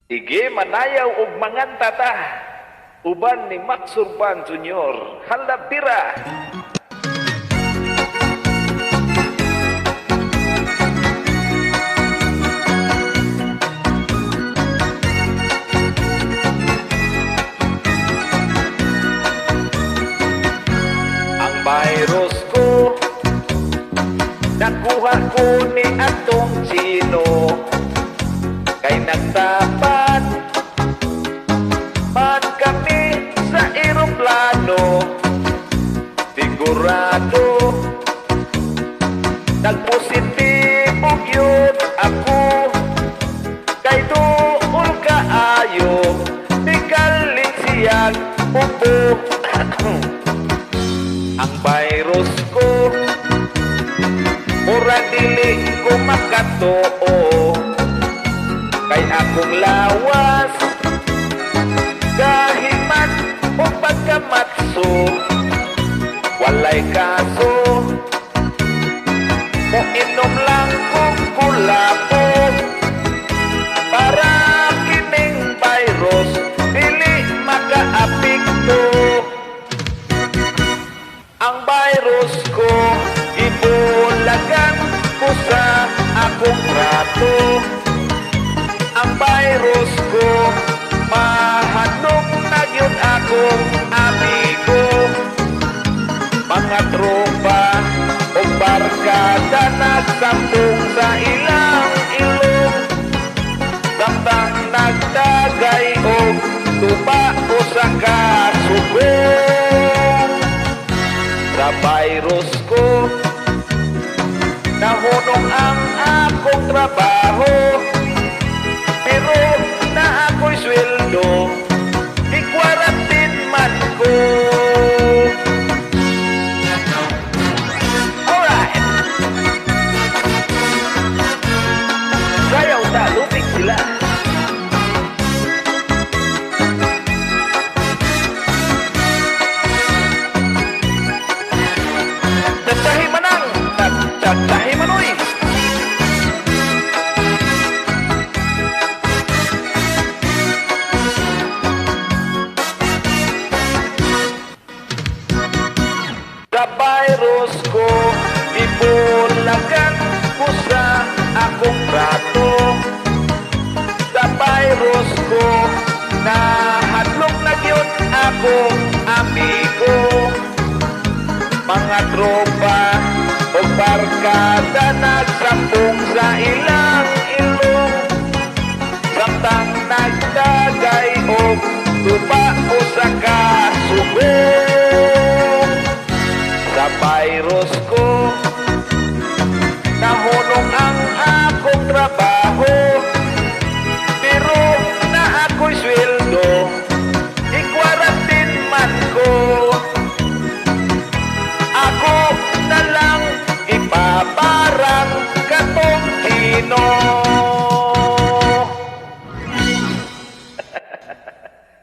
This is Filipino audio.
Sige, manayaw og manganta ta. Uban ni Max Urban Jr. Halabira. Ang virus ko nakuha ko ni atong Chino, kay nagtapat man kami sa eroplano. Sigurado nagpositibo yun ako, kay doon kaayo di galing siyang upo. Ang virus ko mura dili ko makatuo, kay akong lawas kahiman o pagkamatso. Walay kaso mo inom lang kong kulapo, para kining virus dili makaapekto. Ang virus ko ibulagan ko sa akong trato. Ang virus ko mahanong na yun akong amigo. Mga tropa o barkada nagsampung sa ilang ilong, samtang nagdagay o tuba o sa kasugong. Sa virus ko nahunong ang akong trabaho, pero na ako'y sweldo, i-quarantine man ko. Alright! Sayaw na, lumig sila. Tatahi manang, tatahi manoy. Sa virus ko ibulagan ko sa akong trato. Sa virus ko nahadlok na yun akong amigo. Mga tropa o barkada nagsampung sa ilang ilong, samtang nagdagay o tuba o sa kasubong. Sa virus ko